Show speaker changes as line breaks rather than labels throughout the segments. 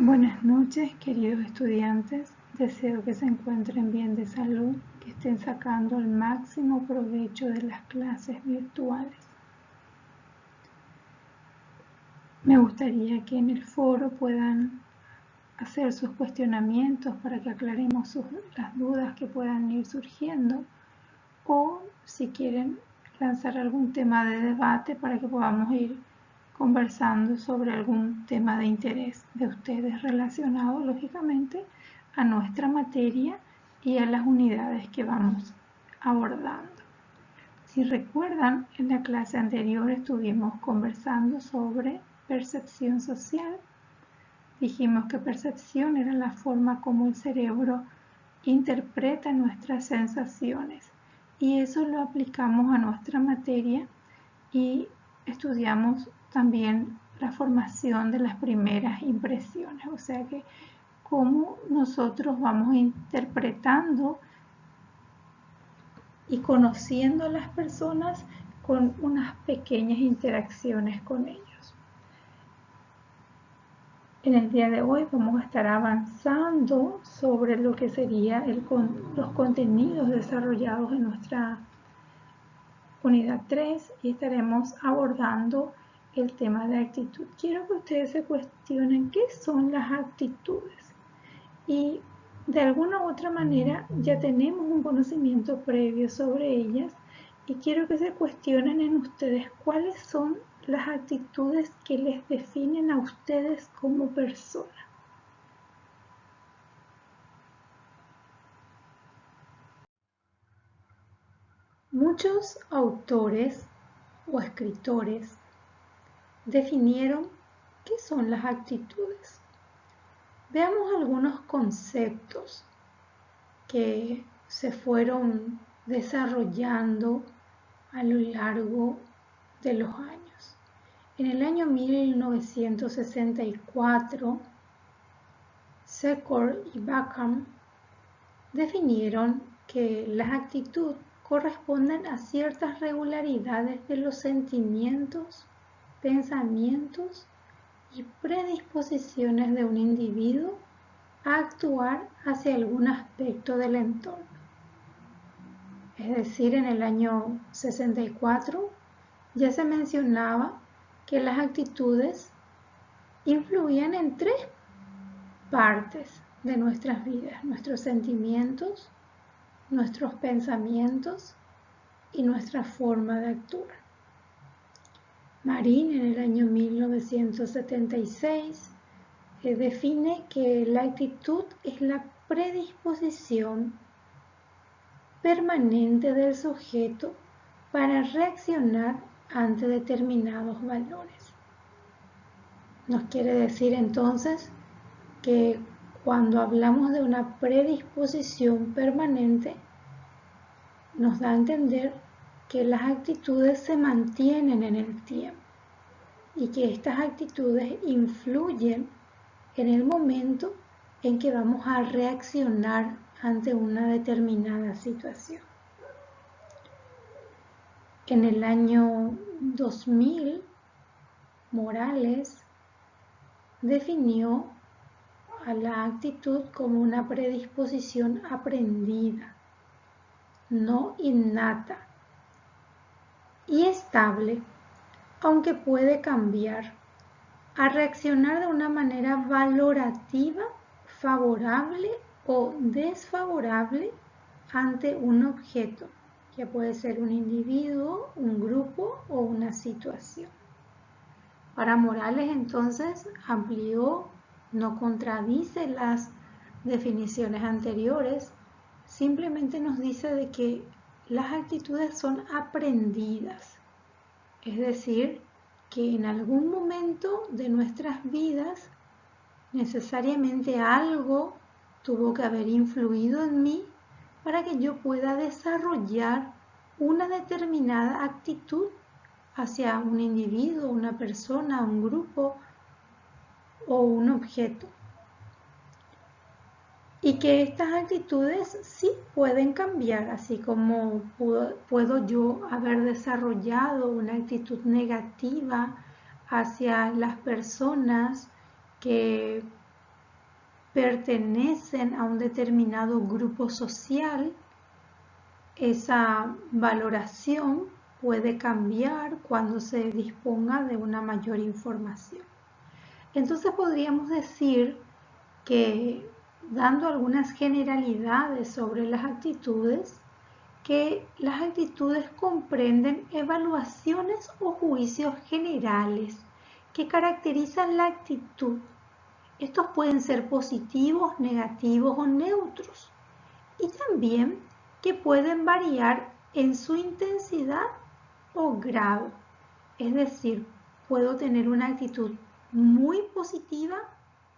Buenas noches, queridos estudiantes. Deseo que se encuentren bien de salud, que estén sacando el máximo provecho de las clases virtuales. Me gustaría que en el foro puedan hacer sus cuestionamientos para que aclaremos las dudas que puedan ir surgiendo, o si quieren lanzar algún tema de debate para que podamos ir conversando sobre algún tema de interés de ustedes relacionado, lógicamente, a nuestra materia y a las unidades que vamos abordando. Si recuerdan, en la clase anterior estuvimos conversando sobre percepción social. Dijimos que percepción era la forma como el cerebro interpreta nuestras sensaciones, y eso lo aplicamos a nuestra materia y estudiamos también la formación de las primeras impresiones, o sea que cómo nosotros vamos interpretando y conociendo a las personas con unas pequeñas interacciones con ellos. En el día de hoy vamos a estar avanzando sobre lo que sería los contenidos desarrollados en nuestra unidad 3 y estaremos abordando el tema de actitud. Quiero que ustedes se cuestionen qué son las actitudes, y de alguna u otra manera ya tenemos un conocimiento previo sobre ellas, y quiero que se cuestionen en ustedes cuáles son las actitudes que les definen a ustedes como persona. Muchos autores o escritores definieron qué son las actitudes. Veamos algunos conceptos que se fueron desarrollando a lo largo de los años. En el año 1964, Secor y Backham definieron que las actitudes corresponden a ciertas regularidades de los sentimientos, pensamientos y predisposiciones de un individuo a actuar hacia algún aspecto del entorno. Es decir, en el año 64 ya se mencionaba que las actitudes influían en tres partes de nuestras vidas: nuestros sentimientos, nuestros pensamientos y nuestra forma de actuar. Marín, en el año 1976, define que la actitud es la predisposición permanente del sujeto para reaccionar ante determinados valores. Nos quiere decir entonces que cuando hablamos de una predisposición permanente, nos da a entender que las actitudes se mantienen en el tiempo y que estas actitudes influyen en el momento en que vamos a reaccionar ante una determinada situación. En el año 2000, Morales definió a la actitud como una predisposición aprendida, no innata, y estable, aunque puede cambiar, a reaccionar de una manera valorativa, favorable o desfavorable ante un objeto, que puede ser un individuo, un grupo o una situación. Ahora Morales entonces amplió, no contradice las definiciones anteriores, simplemente nos dice de que las actitudes son aprendidas, es decir, que en algún momento de nuestras vidas necesariamente algo tuvo que haber influido en mí para que yo pueda desarrollar una determinada actitud hacia un individuo, una persona, un grupo o un objeto. Y que estas actitudes sí pueden cambiar, así como puedo yo haber desarrollado una actitud negativa hacia las personas que pertenecen a un determinado grupo social, esa valoración puede cambiar cuando se disponga de una mayor información. Entonces podríamos decir que, dando algunas generalidades sobre las actitudes, que las actitudes comprenden evaluaciones o juicios generales que caracterizan la actitud. Estos pueden ser positivos, negativos o neutros, y también que pueden variar en su intensidad o grado. Es decir, puedo tener una actitud muy positiva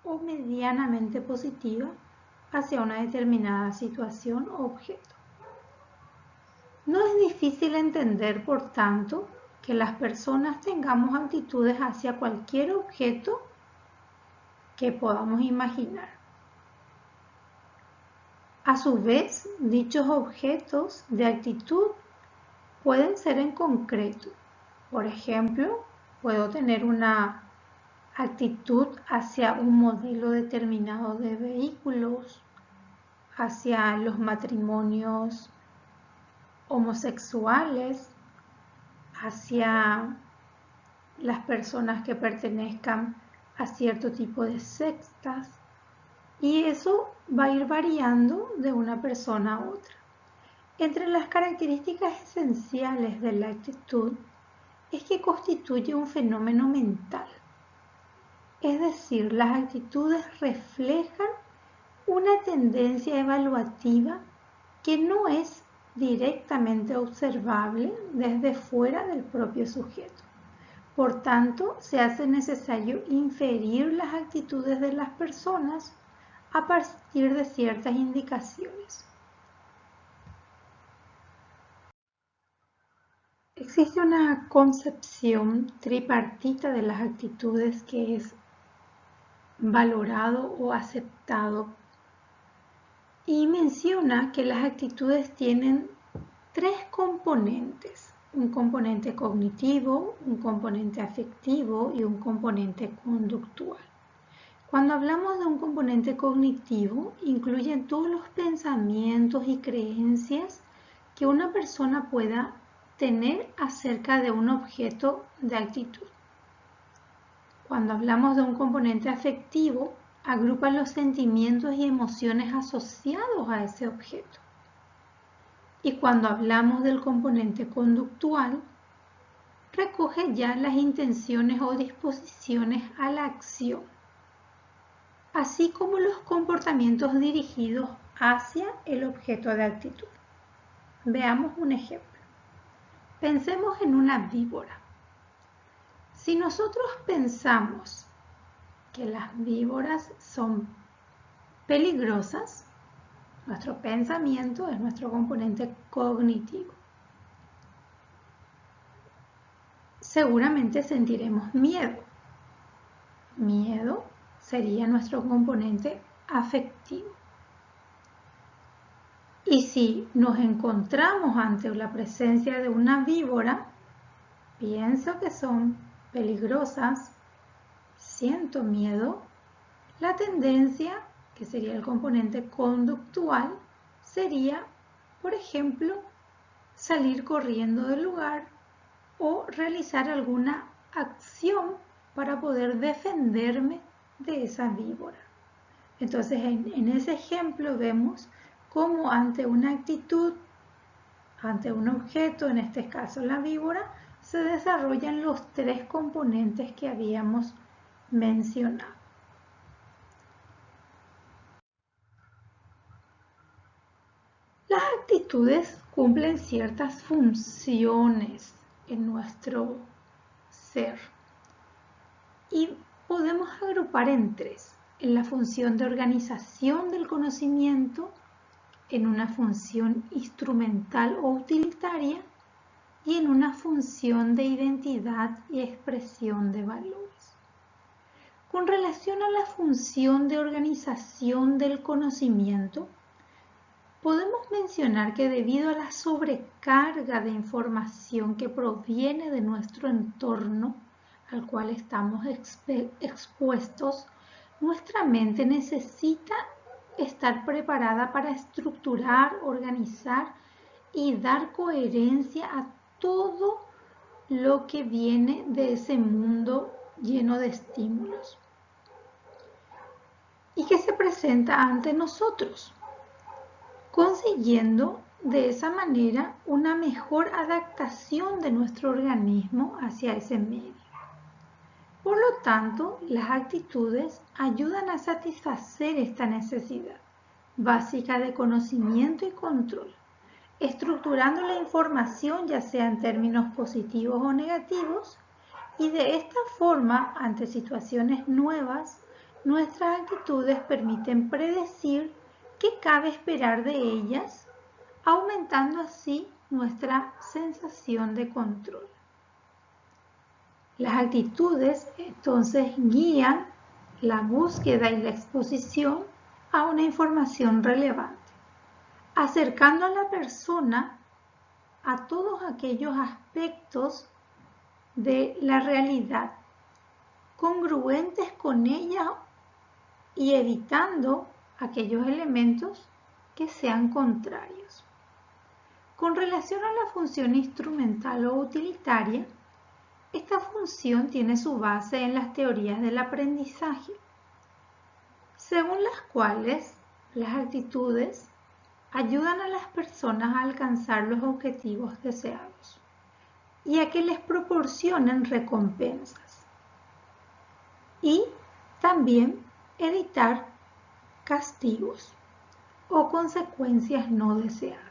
o medianamente positiva hacia una determinada situación o objeto. No es difícil entender, por tanto, que las personas tengamos actitudes hacia cualquier objeto que podamos imaginar. A su vez, dichos objetos de actitud pueden ser en concreto. Por ejemplo, puedo tener una actitud hacia un modelo determinado de vehículos, hacia los matrimonios homosexuales, hacia las personas que pertenezcan a cierto tipo de sectas, y eso va a ir variando de una persona a otra. Entre las características esenciales de la actitud es que constituye un fenómeno mental, es decir, las actitudes reflejan una tendencia evaluativa que no es directamente observable desde fuera del propio sujeto. Por tanto, se hace necesario inferir las actitudes de las personas a partir de ciertas indicaciones. Existe una concepción tripartita de las actitudes que es valorado o aceptado, y menciona que las actitudes tienen tres componentes: un componente cognitivo, un componente afectivo y un componente conductual. Cuando hablamos de un componente cognitivo, incluyen todos los pensamientos y creencias que una persona pueda tener acerca de un objeto de actitud. Cuando hablamos de un componente afectivo, agrupa los sentimientos y emociones asociados a ese objeto. Y cuando hablamos del componente conductual, recoge ya las intenciones o disposiciones a la acción, así como los comportamientos dirigidos hacia el objeto de actitud. Veamos un ejemplo. Pensemos en una víbora. Si nosotros pensamos que las víboras son peligrosas, nuestro pensamiento es nuestro componente cognitivo. Seguramente sentiremos miedo. Miedo sería nuestro componente afectivo. Y si nos encontramos ante la presencia de una víbora, pienso que son peligrosas, siento miedo, la tendencia, que sería el componente conductual, sería, por ejemplo, salir corriendo del lugar o realizar alguna acción para poder defenderme de esa víbora. Entonces, en ese ejemplo vemos cómo ante una actitud, ante un objeto, en este caso la víbora, se desarrollan los tres componentes que habíamos mencionado. Las actitudes cumplen ciertas funciones en nuestro ser y podemos agrupar en tres: en la función de organización del conocimiento, en una función instrumental o utilitaria y en una función de identidad y expresión de valores. Con relación a la función de organización del conocimiento, podemos mencionar que debido a la sobrecarga de información que proviene de nuestro entorno al cual estamos expuestos, Nuestra mente necesita estar preparada para estructurar, organizar y dar coherencia a todo lo que viene de ese mundo lleno de estímulos y que se presenta ante nosotros, consiguiendo de esa manera una mejor adaptación de nuestro organismo hacia ese medio. Por lo tanto, las actitudes ayudan a satisfacer esta necesidad básica de conocimiento y control, estructurando la información ya sea en términos positivos o negativos, y de esta forma, ante situaciones nuevas, nuestras actitudes permiten predecir qué cabe esperar de ellas, aumentando así nuestra sensación de control. Las actitudes entonces guían la búsqueda y la exposición a una información relevante, acercando a la persona a todos aquellos aspectos de la realidad congruentes con ella y evitando aquellos elementos que sean contrarios. Con relación a la función instrumental o utilitaria, esta función tiene su base en las teorías del aprendizaje, según las cuales las actitudes ayudan a las personas a alcanzar los objetivos deseados y a que les proporcionen recompensas y también evitar castigos o consecuencias no deseadas.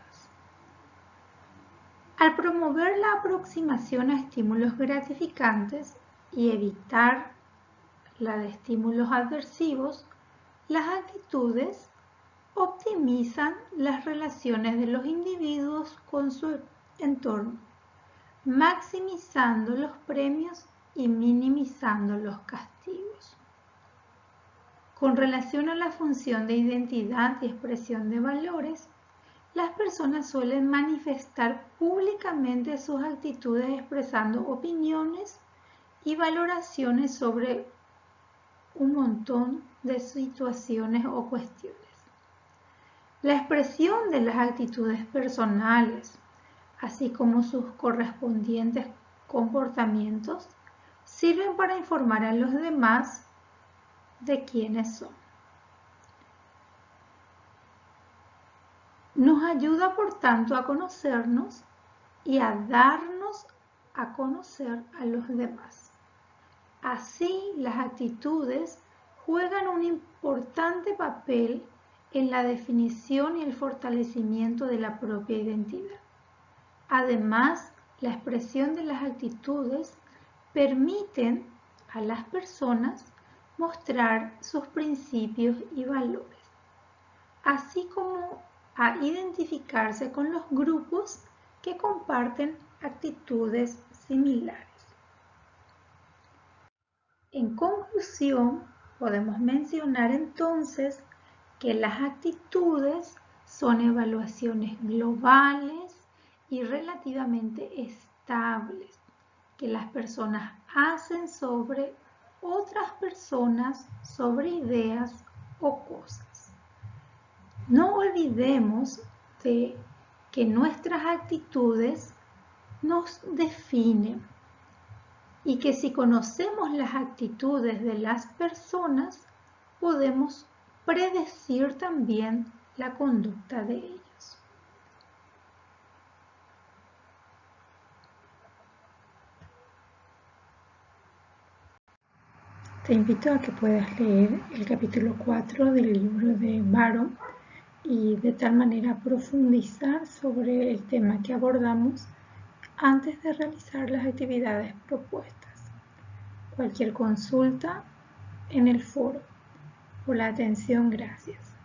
Al promover la aproximación a estímulos gratificantes y evitar la de estímulos adversivos, las actitudes optimizan las relaciones de los individuos con su entorno, maximizando los premios y minimizando los castigos. Con relación a la función de identidad y expresión de valores, las personas suelen manifestar públicamente sus actitudes expresando opiniones y valoraciones sobre un montón de situaciones o cuestiones. La expresión de las actitudes personales, así como sus correspondientes comportamientos, sirven para informar a los demás de quiénes son. Nos ayuda, por tanto, a conocernos y a darnos a conocer a los demás. Así, las actitudes juegan un importante papel en la definición y el fortalecimiento de la propia identidad. Además, la expresión de las actitudes permiten a las personas mostrar sus principios y valores, así como a identificarse con los grupos que comparten actitudes similares. En conclusión, podemos mencionar entonces que las actitudes son evaluaciones globales y relativamente estables que las personas hacen sobre otras personas, sobre ideas o cosas. No olvidemos de que nuestras actitudes nos definen y que si conocemos las actitudes de las personas, podemos predecir también la conducta de ellos. Te invito a que puedas leer el capítulo 4 del libro de Baron y de tal manera profundizar sobre el tema que abordamos antes de realizar las actividades propuestas. Cualquier consulta en el foro. Por la atención, gracias.